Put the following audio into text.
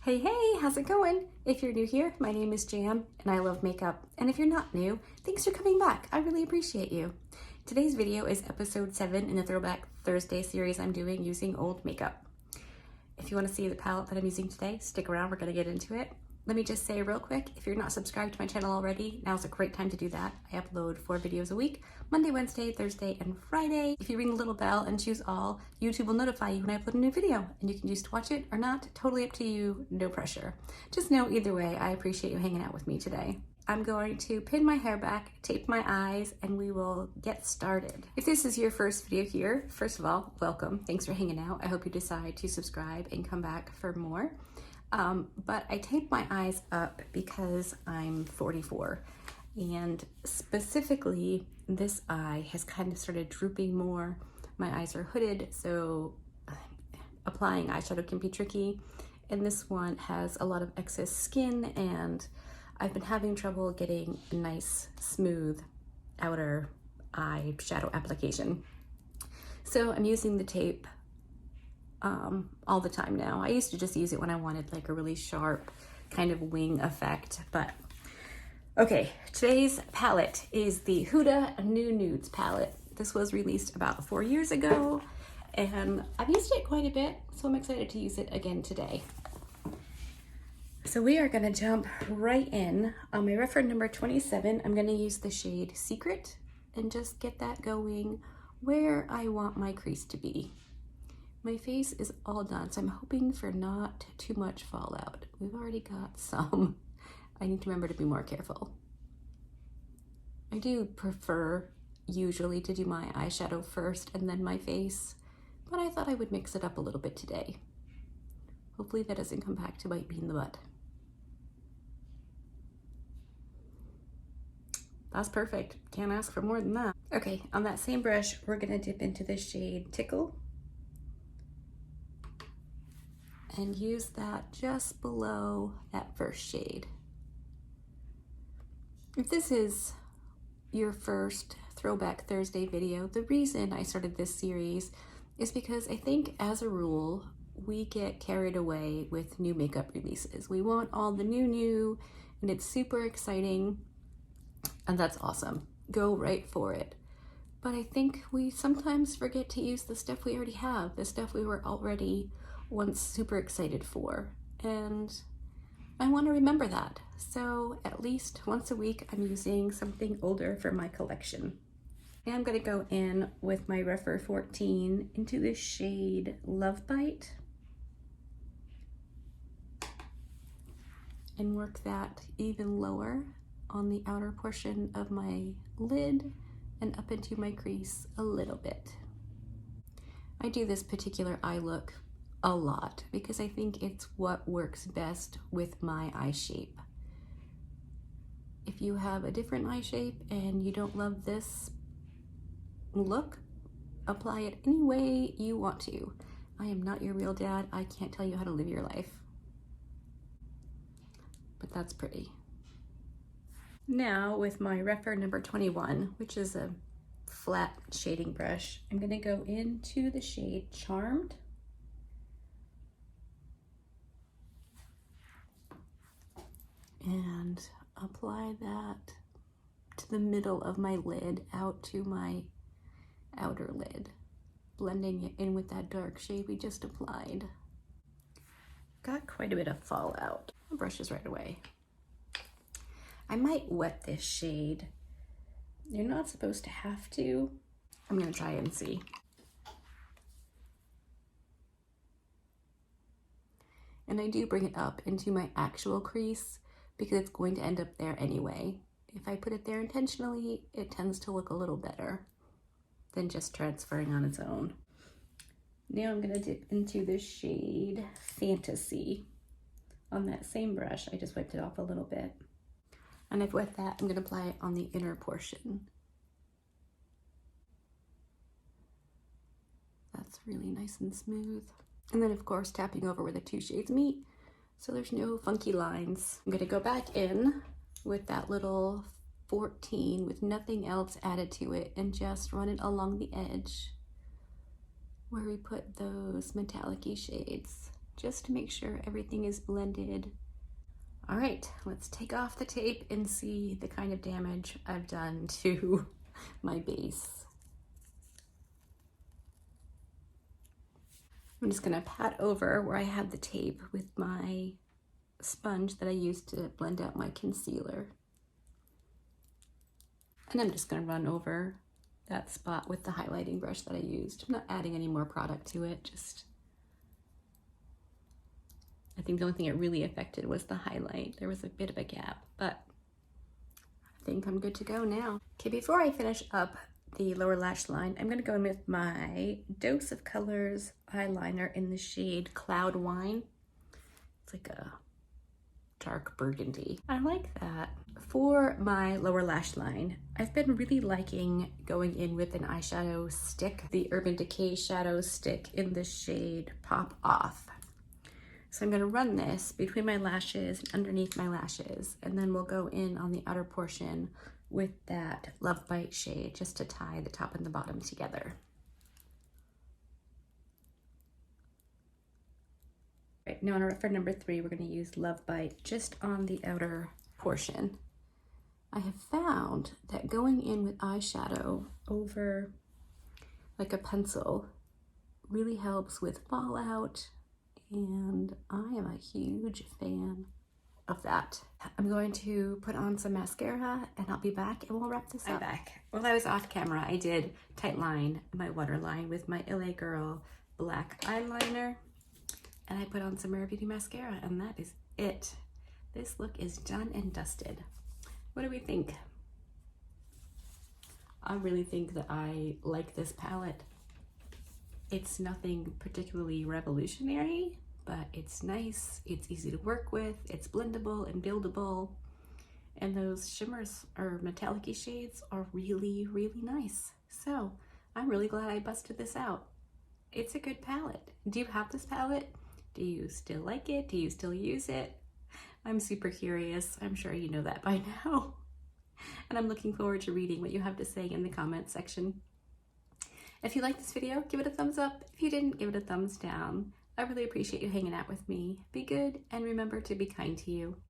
Hey, hey, how's it going? If you're new here, my name is Jam and I love makeup. And if you're not new, thanks for coming back. I really appreciate you. Today's video is episode 7 in the Throwback Thursday series I'm doing using old makeup. If you want to see the palette that I'm using today, stick around, we're going to get into it. Let me just say real quick, if you're not subscribed to my channel already, now's a great time to do that. I upload 4 videos a week, Monday, Wednesday, Thursday, and Friday. If you ring the little bell and choose all, YouTube will notify you when I upload a new video, and you can choose to watch it or not, totally up to you, no pressure. Just know either way, I appreciate you hanging out with me today. I'm going to pin my hair back, tape my eyes, and we will get started. If this is your first video here, first of all, welcome. Thanks for hanging out. I hope you decide to subscribe and come back for more. But I tape my eyes up because I'm 44, and specifically this eye has kind of started drooping more. My eyes are hooded, so applying eyeshadow can be tricky, and this one has a lot of excess skin, and I've been having trouble getting a nice smooth outer eye shadow application. So I'm using the tape all the time now. I used to just use it when I wanted like a really sharp kind of wing effect, but okay, today's palette is the Huda New Nudes palette. This was released about 4 years ago, and I've used it quite a bit, so I'm excited to use it again today. So we are gonna jump right in. On my reference number 27, I'm gonna use the shade Secret and just get that going where I want my crease to be. My face is all done, so I'm hoping for not too much fallout. We've already got some. I need to remember to be more careful. I do prefer usually to do my eyeshadow first and then my face, but I thought I would mix it up a little bit today. Hopefully that doesn't come back to bite me in the butt. That's perfect. Can't ask for more than that. Okay, on that same brush, we're gonna dip into the shade Tickle and use that just below that first shade. If this is your first Throwback Thursday video, the reason I started this series is because I think as a rule, we get carried away with new makeup releases. We want all the new, and it's super exciting, and that's awesome. Go right for it. But I think we sometimes forget to use the stuff we already have, the stuff we were already once super excited for, and I want to remember that. So at least once a week I'm using something older for my collection. And I'm going to go in with my Refer 14 into the shade Love Bite and work that even lower on the outer portion of my lid and up into my crease a little bit. I do this particular eye look a lot because I think it's what works best with my eye shape. If you have a different eye shape and you don't love this look, apply it any way you want to. I am not your real dad. I can't tell you how to live your life. But that's pretty. Now with my Refer number 21, which is a flat shading brush, I'm going to go into the shade Charmed and apply that to the middle of my lid, out to my outer lid, blending it in with that dark shade we just applied. Got quite a bit of fallout. Brushes right away. I might wet this shade. You're not supposed to have to. I'm gonna try and see. And I do bring it up into my actual crease because it's going to end up there anyway. If I put it there intentionally, it tends to look a little better than just transferring on its own. Now I'm gonna dip into the shade Fantasy on that same brush. I just wiped it off a little bit. And I've wet that, I'm gonna apply it on the inner portion. That's really nice and smooth. And then of course tapping over where the two shades meet so there's no funky lines. I'm gonna go back in with that little 14 with nothing else added to it and just run it along the edge where we put those metallic-y shades. just to make sure everything is blended. All right, let's take off the tape and see the kind of damage I've done to my base. I'm just gonna pat over where I had the tape with my sponge that I used to blend out my concealer. And I'm just gonna run over that spot with the highlighting brush that I used. I'm not adding any more product to it, just, I think the only thing it really affected was the highlight. There was a bit of a gap, but I think I'm good to go now. Okay, before I finish up the lower lash line, I'm gonna go in with my Dose of Colors eyeliner in the shade Cloud Wine. It's like a dark burgundy. I like that. For my lower lash line, I've been really liking going in with an eyeshadow stick, the Urban Decay shadow stick in the shade Pop Off. So I'm gonna run this between my lashes and underneath my lashes, and then we'll go in on the outer portion with that Love Bite shade just to tie the top and the bottom together. Right, now for number 3, we're gonna use Love Bite just on the outer portion. I have found that going in with eyeshadow over like a pencil really helps with fallout, and I am a huge fan of that. I'm going to put on some mascara and I'll be back and we'll wrap this up. I'm back. While I was off camera, I did tightline my waterline with my LA Girl black eyeliner, and I put on some Rare Beauty mascara, and that is it. This look is done and dusted. What do we think? I really think that I like this palette. It's nothing particularly revolutionary, but it's nice, it's easy to work with, it's blendable and buildable, and those shimmers or metallic-y shades are really, really nice. So I'm really glad I busted this out. It's a good palette. Do you have this palette? Do you still like it? Do you still use it? I'm super curious. I'm sure you know that by now. And I'm looking forward to reading what you have to say in the comments section. If you liked this video, give it a thumbs up. If you didn't, give it a thumbs down. I really appreciate you hanging out with me. Be good and remember to be kind to you.